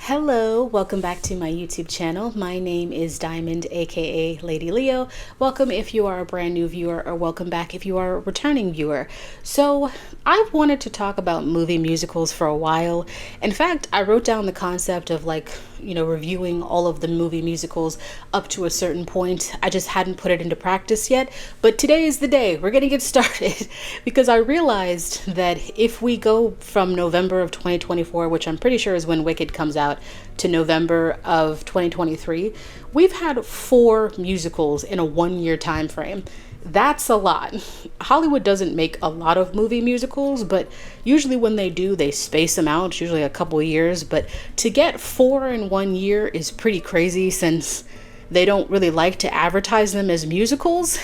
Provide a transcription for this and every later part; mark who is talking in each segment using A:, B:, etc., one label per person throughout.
A: Hello, welcome back to my YouTube channel. My name is Diamond, aka Lady Leo. Welcome if you are a brand new viewer, or welcome back if you are a returning viewer. So, I've wanted to talk about movie musicals for a while. In fact, I wrote down the concept of reviewing all of the movie musicals up to a certain point. I just hadn't put it into practice yet, but today is the day. We're gonna get started because I realized that if we go from November of 2024, which I'm pretty sure is when Wicked comes out, to November of 2023, we've had 4 musicals in a 1-year time frame. That's a lot. Hollywood doesn't make a lot of movie musicals, but usually when they do, they space them out, it's usually a couple years. But to get 4 in 1 year is pretty crazy, since they don't really like to advertise them as musicals.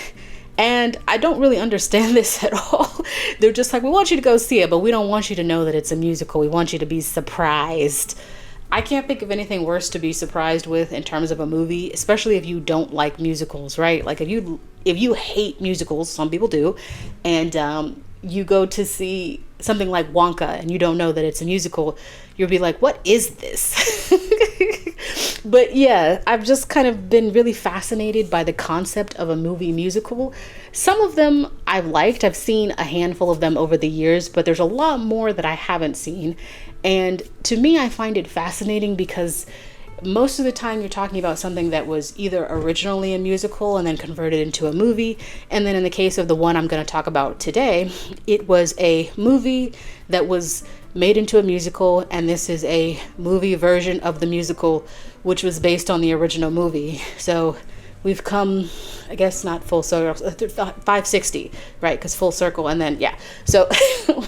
A: And I don't really understand this at all. They're just like, we want you to go see it, but we don't want you to know that it's a musical. We want you to be surprised. I can't think of anything worse to be surprised with in terms of a movie, especially if you don't like musicals, right? Like if you hate musicals, some people do, and you go to see something like Wonka and you don't know that it's a musical, you'll be like, what is this? But yeah, I've just kind of been really fascinated by the concept of a movie musical. Some of them I've liked. I've seen a handful of them over the years, but there's a lot more that I haven't seen. And to me, I find it fascinating because most of the time you're talking about something that was either originally a musical and then converted into a movie. And then in the case of the one I'm going to talk about today, it was a movie that was made into a musical, and this is a movie version of the musical, which was based on the original movie. So we've come, I guess, not full circle, 560, right? Because full circle, and then, yeah. So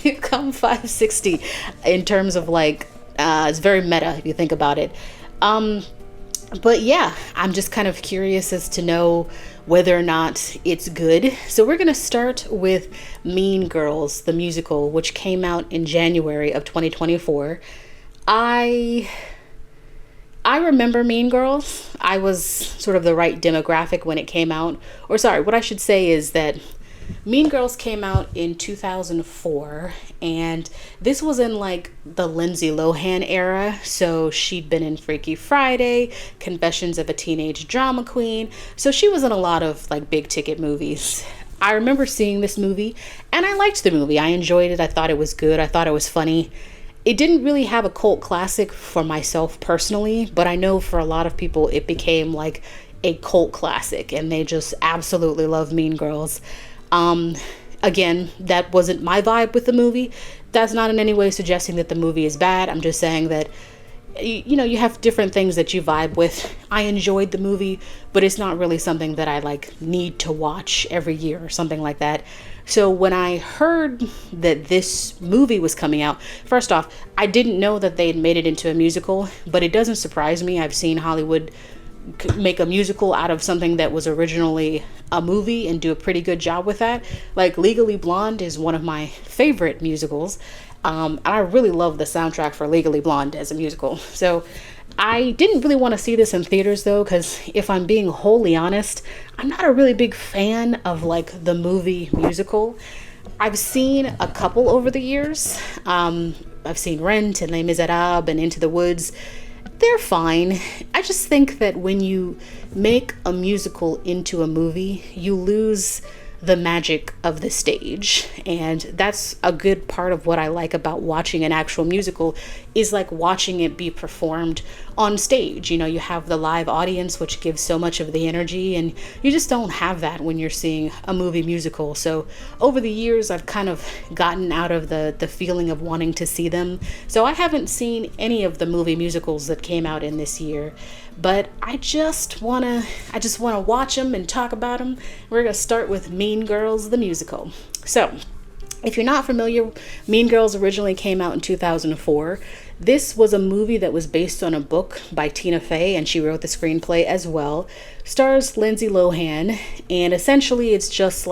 A: we've come 560 in terms of it's very meta if you think about it. But yeah, I'm just kind of curious as to know whether or not it's good. So we're going to start with Mean Girls, the musical, which came out in January of 2024. I remember Mean Girls. I was sort of the right demographic when it came out. Or sorry, what I should say is that Mean Girls came out in 2004, and this was in the Lindsay Lohan era. So she'd been in Freaky Friday, Confessions of a Teenage Drama Queen. So she was in a lot of big ticket movies. I remember seeing this movie, and I liked the movie. I enjoyed it. I thought it was good. I thought it was funny. It didn't really have a cult classic for myself personally, but I know for a lot of people it became a cult classic, and they just absolutely love Mean Girls. Again, that wasn't my vibe with the movie. That's not in any way suggesting that the movie is bad. I'm just saying that, you have different things that you vibe with. I enjoyed the movie, but it's not really something that I need to watch every year or something like that. So when I heard that this movie was coming out, first off, I didn't know that they had made it into a musical, but it doesn't surprise me. I've seen Hollywood make a musical out of something that was originally a movie and do a pretty good job with that. Legally Blonde is one of my favorite musicals. And I really love the soundtrack for Legally Blonde as a musical. So I didn't really want to see this in theaters though, because if I'm being wholly honest, I'm not a really big fan of the movie musical. I've seen a couple over the years. I've seen Rent and Les Miserables and Into the Woods. They're fine. I just think that when you make a musical into a movie, you lose the magic of the stage. And that's a good part of what I like about watching an actual musical, is watching it be performed on stage. You have the live audience, which gives so much of the energy, and you just don't have that when you're seeing a movie musical. So over the years, I've kind of gotten out of the feeling of wanting to see them. So I haven't seen any of the movie musicals that came out in this year, but I just wanna watch them and talk about them. We're gonna start with Mean Girls, the musical. So if you're not familiar, Mean Girls originally came out in 2004. This was a movie that was based on a book by Tina Fey, and she wrote the screenplay as well. Stars Lindsay Lohan, and essentially it's just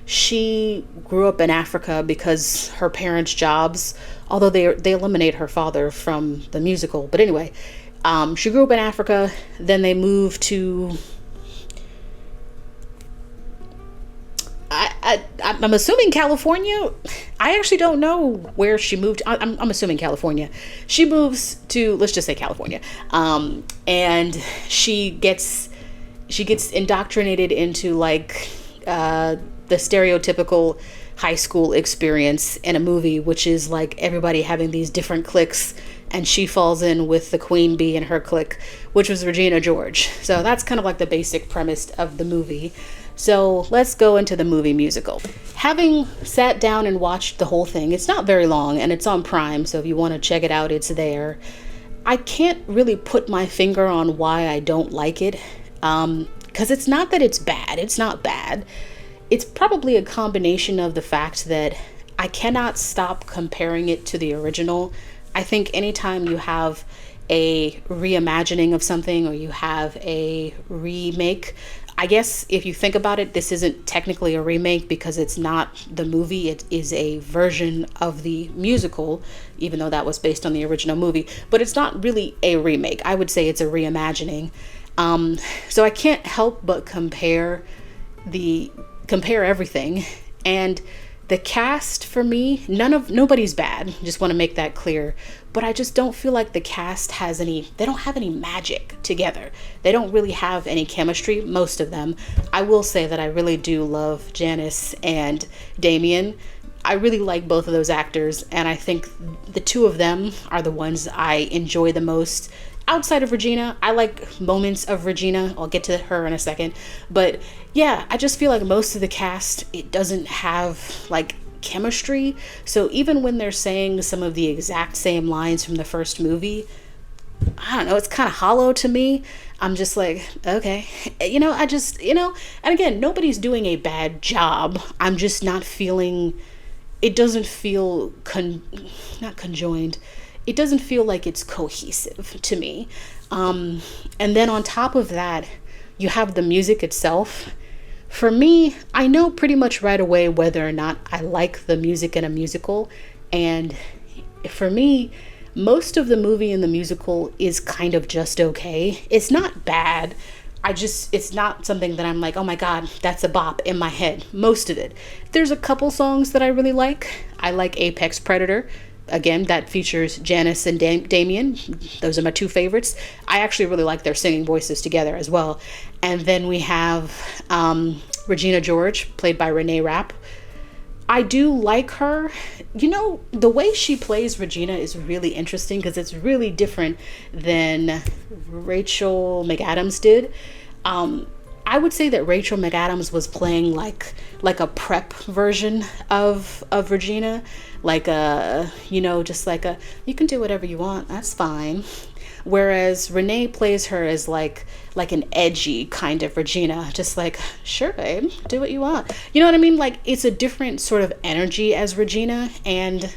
A: she grew up in Africa because her parents' jobs, although they eliminate her father from the musical. But anyway, she grew up in Africa, then they moved to... I'm assuming California. I actually don't know where she moved. I'm assuming California. She moves to, let's just say California, and she gets indoctrinated into like the stereotypical high school experience in a movie, which is like everybody having these different cliques, and she falls in with the queen bee in her clique, which was Regina George. So that's kind of like the basic premise of the movie. So let's go into the movie musical. Having sat down and watched the whole thing, it's not very long and it's on Prime, so if you want to check it out, it's there. I can't really put my finger on why I don't like it, because it's not that it's bad. It's not bad. It's probably a combination of the fact that I cannot stop comparing it to the original. I think anytime you have a reimagining of something or you have a remake, I guess if you think about it, this isn't technically a remake because it's not the movie. It is a version of the musical, even though that was based on the original movie. But it's not really a remake. I would say it's a reimagining. So I can't help but compare everything. And the cast, for me, nobody's bad. Just want to make that clear. But I just don't feel like the cast they don't have any magic together. They don't really have any chemistry, most of them. I will say that I really do love Janice and Damien. I really like both of those actors, and I think the two of them are the ones I enjoy the most. Outside of Regina, I like moments of Regina. I'll get to her in a second. But yeah, I just feel like most of the cast, it doesn't have like chemistry. So even when they're saying some of the exact same lines from the first movie, I don't know, it's kind of hollow to me. I'm just like, okay, and again, nobody's doing a bad job. I'm just not feeling, it doesn't feel, not conjoined. It doesn't feel like it's cohesive to me. And then on top of that, you have the music itself. For me, I know pretty much right away whether or not I like the music in a musical. And for me, most of the movie in the musical is kind of just okay. It's not bad. It's not something that I'm like, oh my God, that's a bop in my head. Most of it. There's a couple songs that I really like. I like Apex Predator. Again, that features Janice and Damien. Those are my two favorites. I actually really like their singing voices together as well. And then we have Regina George, played by Renee Rapp. I do like her. The way she plays Regina is really interesting because it's really different than Rachel McAdams did. I would say that Rachel McAdams was playing like a prep version of Regina, just like you can do whatever you want, that's fine. Whereas Renee plays her as like an edgy kind of Regina, just like, sure babe, do what you want. You know what I mean? Like, it's a different sort of energy as Regina, and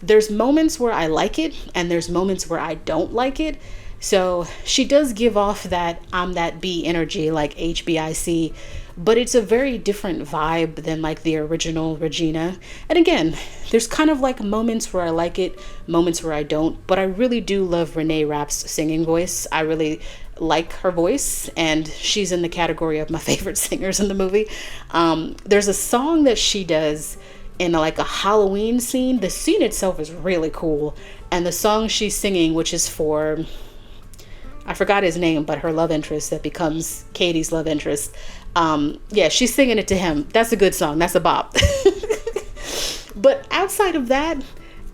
A: there's moments where I like it and there's moments where I don't like it. So she does give off that I'm that B energy, like HBIC, but it's a very different vibe than like the original Regina. And again, there's kind of like moments where I like it, moments where I don't, but I really do love Renee Rapp's singing voice. I really like her voice, and she's in the category of my favorite singers in the movie. There's a song that she does in like a Halloween scene. The scene itself is really cool, and the song she's singing, which is for, I forgot his name, but her love interest that becomes Katie's love interest. She's singing it to him. That's a good song. That's a bop. But outside of that,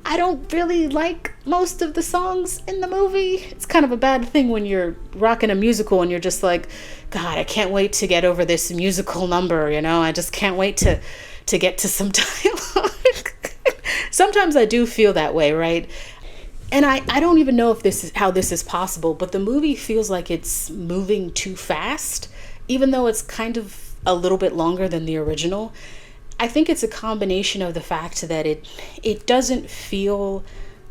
A: I don't really like most of the songs in the movie. It's kind of a bad thing when you're rocking a musical and you're just like, God, I can't wait to get over this musical number, I just can't wait to get to some dialogue. Sometimes I do feel that way, right? And I don't even know if this is how this is possible, but the movie feels like it's moving too fast, even though it's kind of a little bit longer than the original. I think it's a combination of the fact that it doesn't feel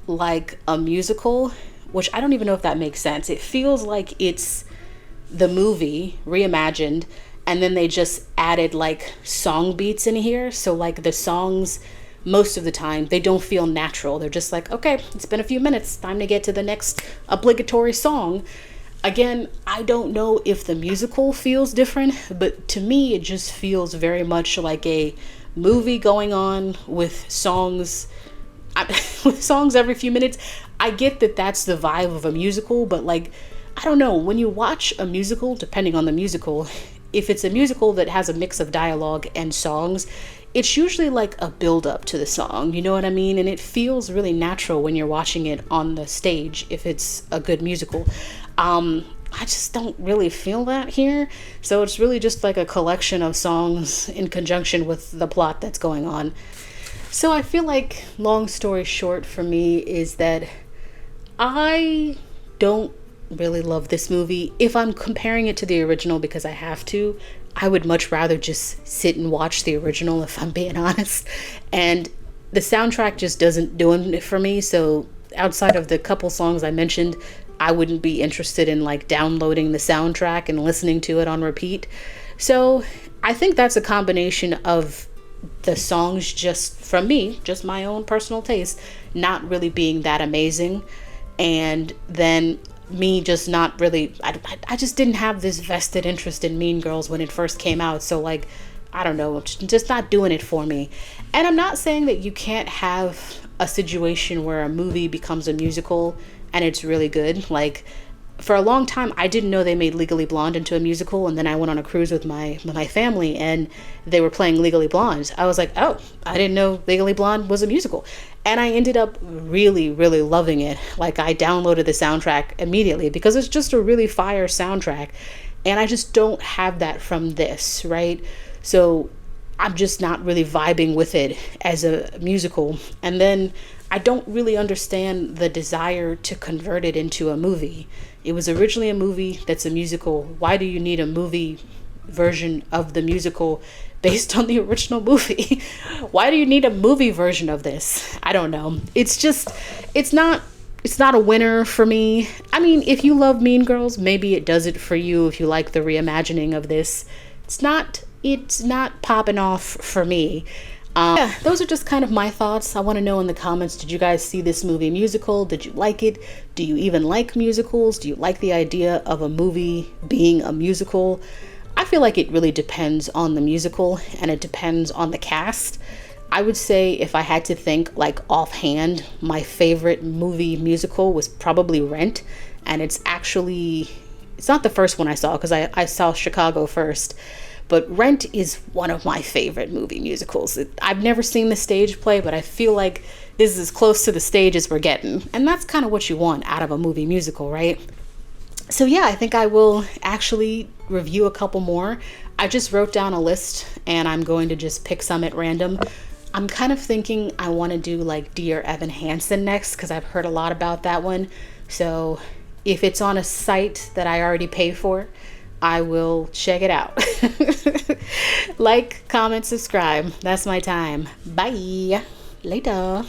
A: like a musical, which I don't even know if that makes sense. It feels like it's the movie reimagined, and then they just added like song beats in here. So like the songs, most of the time, they don't feel natural. They're just like, okay, it's been a few minutes, time to get to the next obligatory song. Again, I don't know if the musical feels different, but to me, it just feels very much like a movie going on with songs with songs every few minutes. I get that that's the vibe of a musical, but like, I don't know, when you watch a musical, depending on the musical, if it's a musical that has a mix of dialogue and songs, it's usually like a build up to the song, you know what I mean? And it feels really natural when you're watching it on the stage if it's a good musical. I just don't really feel that here. So it's really just like a collection of songs in conjunction with the plot that's going on. So I feel like, long story short for me, is that I don't really love this movie. If I'm comparing it to the original because I have to, I would much rather just sit and watch the original, if I'm being honest. And the soundtrack just doesn't do it for me. So outside of the couple songs I mentioned, I wouldn't be interested in like downloading the soundtrack and listening to it on repeat. So I think that's a combination of the songs, just from me, just my own personal taste, not really being that amazing. And then me just not really, I just didn't have this vested interest in Mean Girls when it first came out. So like, I don't know, just not doing it for me. And I'm not saying that you can't have a situation where a movie becomes a musical and it's really good. Like, for a long time, I didn't know they made Legally Blonde into a musical, and then I went on a cruise with my family, and they were playing Legally Blonde. I was like, oh, I didn't know Legally Blonde was a musical. And I ended up really, really loving it. Like, I downloaded the soundtrack immediately because it's just a really fire soundtrack, and I just don't have that from this, right? So I'm just not really vibing with it as a musical. And then I don't really understand the desire to convert it into a movie. It was originally a movie that's a musical. Why do you need a movie version of the musical based on the original movie? Why do you need a movie version of this? I don't know. It's just, it's not a winner for me. I mean, if you love Mean Girls, maybe it does it for you if you like the reimagining of this. It's not popping off for me. Yeah, those are just kind of my thoughts. I want to know in the comments, did you guys see this movie musical? Did you like it? Do you even like musicals? Do you like the idea of a movie being a musical? I feel like it really depends on the musical, and it depends on the cast. I would say, if I had to think like offhand, my favorite movie musical was probably Rent. And it's not the first one I saw, because I saw Chicago first. But Rent is one of my favorite movie musicals. I've never seen the stage play, but I feel like this is as close to the stage as we're getting. And that's kind of what you want out of a movie musical, right? So yeah, I think I will actually review a couple more. I just wrote down a list, and I'm going to just pick some at random. I'm kind of thinking I want to do like Dear Evan Hansen next, because I've heard a lot about that one. So if it's on a site that I already pay for, I will check it out. Like, comment, subscribe. That's my time. Bye. Later.